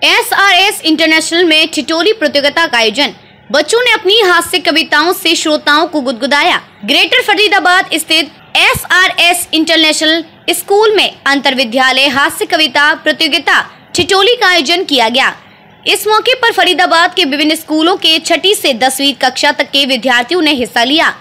SRS international में ठिठोली प्रतियोगिता का आयोजन। बच्चों ने अपनी हास्य कविताओं से श्रोताओं को गुदगुदाया। ग्रेटर फरीदाबाद स्थित SRS इंटरनेशनल स्कूल में अंतर विद्यालय हास्य कविता प्रतियोगिता ठिठोली का आयोजन किया गया। इस मौके पर फरीदाबाद के विभिन्न स्कूलों के 6ठी से 10वीं कक्षा तक के विद्यार्थियों ने हिस्सा लिया।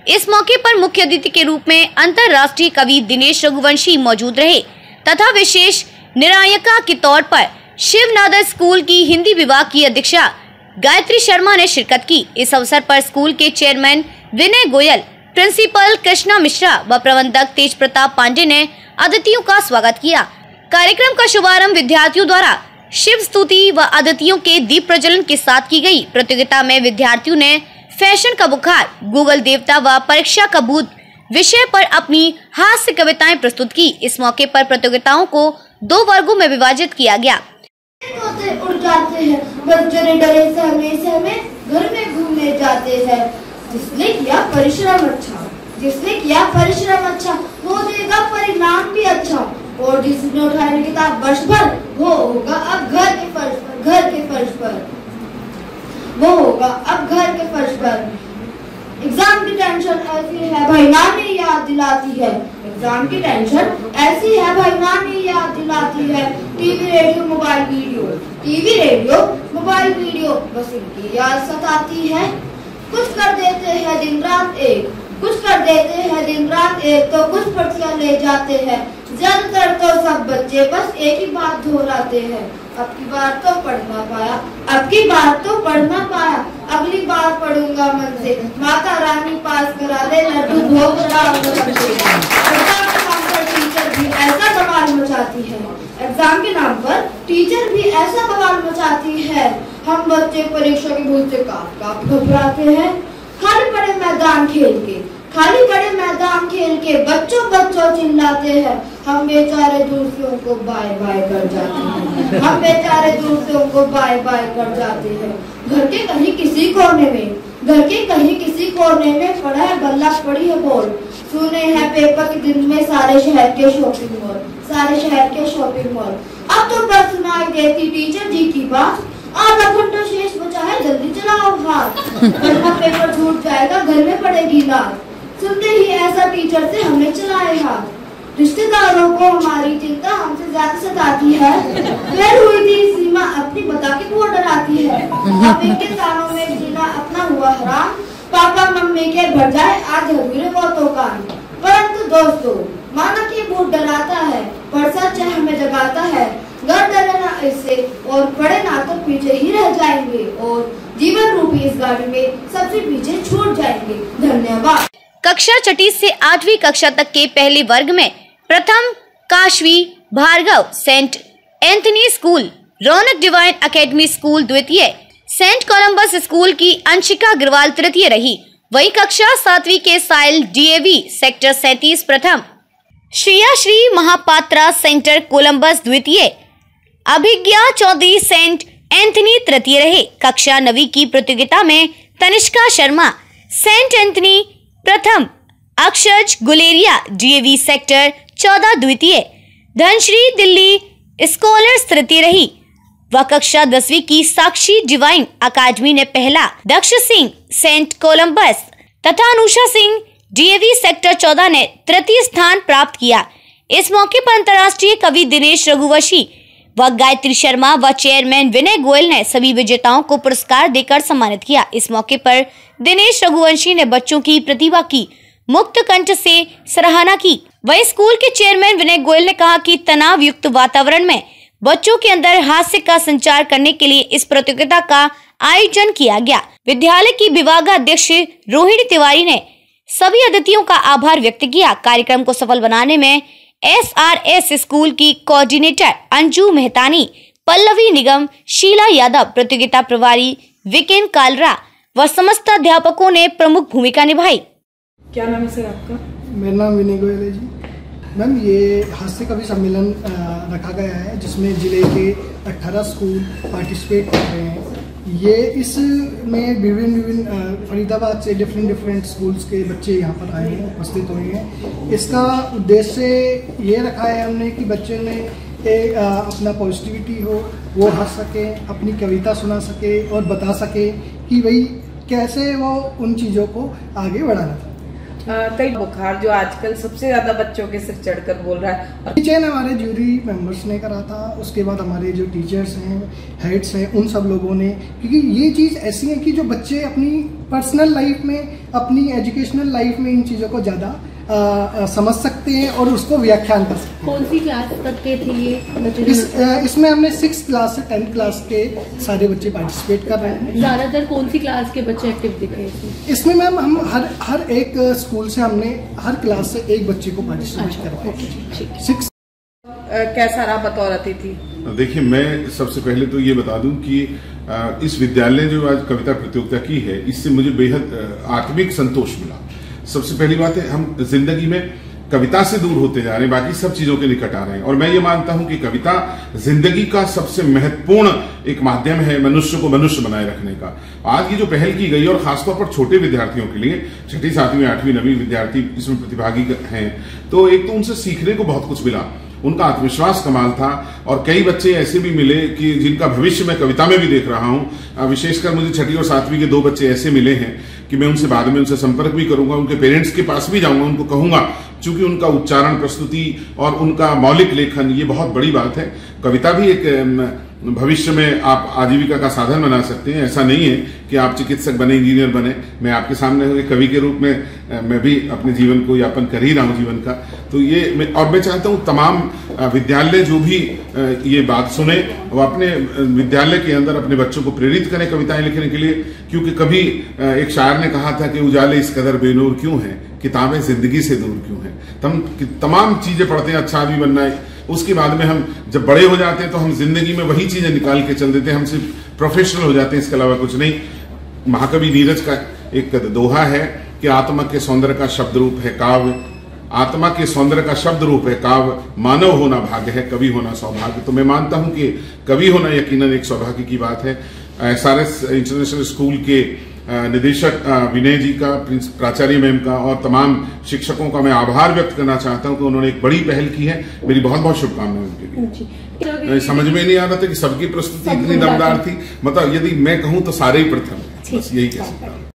इस मौके पर मुख्य अतिथि के रूप में अंतर्राष्ट्रीय कवि दिनेश रघुवंशी मौजूद रहे तथा विशेष निरायिका के तौर पर शिवनादर स्कूल की हिंदी विभाग की अध्यक्षा गायत्री शर्मा ने शिरकत की। इस अवसर पर स्कूल के चेयरमैन विनय गोयल, प्रिंसिपल कृष्णा मिश्रा व प्रबंधक तेज प्रताप पांडे ने अतिथियों का स्वागत किया। कार्यक्रम का शुभारंभ विद्यार्थियों द्वारा शिव स्तुति व अतिथियों के दीप प्रज्वलन के साथ की गई। प्रतियोगिता में विद्यार्थियों ने फैशन का बुखार, गूगल देवता व परीक्षा का भूत विषय पर अपनी हास्य कविताएं प्रस्तुत की। इस मौके पर प्रतियोगिताओं को 2 वर्गों में विभाजित किया गया। उड़ जाते हैं बच्चे डरे सहमे घर में घूमने जाते हैं। जिसने किया परिश्रम अच्छा वो देगा परिणाम भी अच्छा। और जिसने उठाए किताब वर्ष भर वो होगा अब घर के फर्श पर। एग्जाम की टेंशन ऐसी है भाई नानी याद दिलाती है। टीवी रेडियो मोबाइल वीडियो बस इनकी याद सताती है। कुछ कर देते हैं दिन रात एक तो कुछ पर्चियां ले जाते हैं। ज्यादातर तो सब बच्चे बस एक ही बात दोहराते हैं, अब की बार तो पढ़ ना पाया, अगली बार पढ़ूंगा मन से। माता रानी पास करा दे, लड्डू भोग एग्जाम के नाम पर टीचर भी ऐसा बवाल मचाती है। हम बच्चे परीक्षा की भूल से कांप घबराते हैं। खाली पड़े मैदान खेल के बच्चों चिल्लाते हैं। हम बेचारे दूसरों को बाय बाय कर जाते हैं। घर के कहीं किसी कोने में पड़ा है गल्ला, पड़ी है बोल। सुने हैं पेपर के दिन में सारे शहर के शॉपिंग मॉल। अब तो बस सुनाई देती टीचर जी की बात। आधा घंटा शेष बचा है, जल्दी चलाओ हाथ, वरना पेपर छूट जाएगा, घर में पड़ेगी लात। सुनते ही ऐसा टीचर से हमने चलाए हाथ। रिश्तेदारों को हमारी चिंता हमसे ज्यादा सताती है। फिर हुई थी सीमा अपनी बता के वो डराती है। अब इनके कानों में जीना अपना हुआ हराम। पापा मम्मी के भर जाए आज अधूरे वो तो कान। परंतु दोस्तों माना कि भूत डराता है पर सच हमें जगाता है। घर डरे ना इससे और पढ़े ना तो पीछे ही रह जाएंगे और जीवन रूपी इस गाड़ी में सबसे पीछे छूट जाएंगे। धन्यवाद। कक्षा 6ठी से 8वीं कक्षा तक के पहले वर्ग में प्रथम Kashvi Bhargava Saint Anthony School, Raunak Divine Academy School द्वितीय, सेंट कोलंबस स्कूल की अंशिका अग्रवाल तृतीय रही। वही कक्षा 7वीं के साइल DAV सेक्टर 37 प्रथम, श्रिया श्री महापात्रा सेंटर कोलंबस द्वितीय, अभिज्ञा चौधरी सेंट एंथनी तृतीय रहे। कक्षा 9वीं की प्रतियोगिता में तनिष्का शर्मा सेंट एंथनी प्रथम, अक्षज गुलेरिया DAV सेक्टर 14 द्वितीय, धनश्री दिल्ली स्कॉलर्स तृतीय रही। वह कक्षा 10वीं की साक्षी डिवाइन अकादमी ने पहला, दक्ष सिंह सेंट कोलंबस तथा अनुषा सिंह DAV सेक्टर 14 ने तृतीय स्थान प्राप्त किया। इस मौके पर अंतर्राष्ट्रीय कवि दिनेश रघुवंशी व गायत्री शर्मा व चेयरमैन विनय गोयल ने सभी विजेताओं को पुरस्कार देकर सम्मानित किया। इस मौके पर दिनेश रघुवंशी ने बच्चों की प्रतिभा की मुक्त कंठ से सराहना की। वही स्कूल के चेयरमैन विनय गोयल ने कहा कि तनाव युक्त वातावरण में बच्चों के अंदर हास्य का संचार करने के लिए इस प्रतियोगिता का आयोजन किया गया। विद्यालय की विभागाध्यक्ष रोहिणी तिवारी ने सभी अतिथियों का आभार व्यक्त किया। कार्यक्रम को सफल बनाने में SRS स्कूल की कोऑर्डिनेटर अंजू मेहतानी, पल्लवी निगम, शीला यादव, प्रतियोगिता प्रभारी विकेन कालरा व समस्त अध्यापकों ने प्रमुख भूमिका निभाई। क्या नाम है सर आपका? मेरा नाम विनय गोयल है जी। मैम ये हास्य कवि सम्मेलन रखा गया है जिसमें जिले के 18 स्कूल पार्टिसिपेट कर रहे हैं। ये इसमें विभिन्न फरीदाबाद से डिफरेंट स्कूल्स के बच्चे यहाँ पर आए हैं, उपस्थित हुए हैं। इसका उद्देश्य ये रखा है हमने कि बच्चों में अपना पॉजिटिविटी हो, वो हंस सके, अपनी कविता सुना सके और बता सके कि भाई कैसे वो उन चीज़ों को आगे बढ़ाना था। कई बुखार जो आजकल सबसे ज्यादा बच्चों के सिर चढ़कर बोल रहा है, और चयन हमारे जूरी मेंबर्स ने करा था, उसके बाद हमारे जो टीचर्स हैं, हेड्स हैं, उन सब लोगों ने, क्योंकि ये चीज़ ऐसी है कि जो बच्चे अपनी पर्सनल लाइफ में, अपनी एजुकेशनल लाइफ में इन चीज़ों को ज़्यादा समझ सकते हैं और उसको व्याख्यान कर सकते हैं। कौन सी क्लास तक के थे ये? इसमें हमने 6th क्लास से 10th क्लास के सारे बच्चे पार्टिसिपेट कर रहे हैं। ज्यादातर कौन सी क्लास के बच्चे एक्टिव दिखे इसमें मैम हम हर एक स्कूल से हमने हर क्लास से एक बच्चे को पार्टिसिपेट करवाया। 6 कैसा रहा बतौर अतिथि? देखिए, मैं सबसे पहले तो ये बता दूं कि इस विद्यालय ने जो आज कविता प्रतियोगिता की है, इससे मुझे बेहद आत्मिक संतोष मिला। सबसे पहली बात है, हम जिंदगी में कविता से दूर होते जा रहे हैं, बाकी सब चीजों के निकट आ रहे हैं। और मैं ये मानता हूं कि कविता जिंदगी का सबसे महत्वपूर्ण एक माध्यम है मनुष्य को मनुष्य बनाए रखने का। आज की जो पहल की गई, और खासतौर पर छोटे विद्यार्थियों के लिए, 6ठी, 7वीं, 8वीं, 9वीं विद्यार्थी इसमें प्रतिभागी हैं, तो एक तो उनसे सीखने को बहुत कुछ मिला, उनका आत्मविश्वास कमाल था। और कई बच्चे ऐसे भी मिले कि जिनका भविष्य मैं कविता में भी देख रहा हूं। विशेषकर मुझे 6ठी और 7वीं के 2 बच्चे ऐसे मिले हैं कि मैं उनसे बाद में उनसे संपर्क भी करूंगा, उनके पेरेंट्स के पास भी जाऊंगा, उनको कहूंगा, चूंकि उनका उच्चारण, प्रस्तुति और उनका मौलिक लेखन ये बहुत बड़ी बात है। कविता भी एक भविष्य में आप आजीविका का साधन बना सकते हैं। ऐसा नहीं है कि आप चिकित्सक बने, इंजीनियर बने। मैं आपके सामने कवि के रूप में मैं भी अपने जीवन को यापन कर ही रहा हूं, जीवन का। तो ये मैं चाहता हूं तमाम विद्यालय जो भी ये बात सुने, वो अपने विद्यालय के अंदर अपने बच्चों को प्रेरित करें कविताएं लिखने के लिए। क्योंकि कभी एक शायर ने कहा था कि उजाले इस कदर बेनूर क्यों हैं, किताबें जिंदगी से दूर क्यों हैं। तमाम चीजें पढ़ते हैं, अच्छा आदमी बनना है, उसके बाद में हम जब बड़े हो जाते हैं तो हम जिंदगी में वही चीजें निकाल के चल देते हैं, हम सिर्फ प्रोफेशनल हो जाते हैं, इसके अलावा कुछ नहीं। महाकवि नीरज का एक दोहा है कि आत्मा के सौंदर्य का शब्द रूप है काव्य, आत्मा के सौंदर्य का शब्द रूप है काव्य, मानव होना भाग्य है, कवि होना सौभाग्य। तो मैं मानता हूं कि कवि होना यकीनन एक सौभाग्य की बात है। SRS इंटरनेशनल स्कूल के निदेशक विनय जी का, प्राचार्य मैम का और तमाम शिक्षकों का मैं आभार व्यक्त करना चाहता हूं कि उन्होंने एक बड़ी पहल की है। मेरी बहुत बहुत शुभकामनाएं उनके लिए। समझ में नहीं आ रहा था कि सबकी प्रस्तुति इतनी दमदार थी। मतलब यदि मैं कहूं तो सारे ही प्रथम, बस यही कह सकता हूं।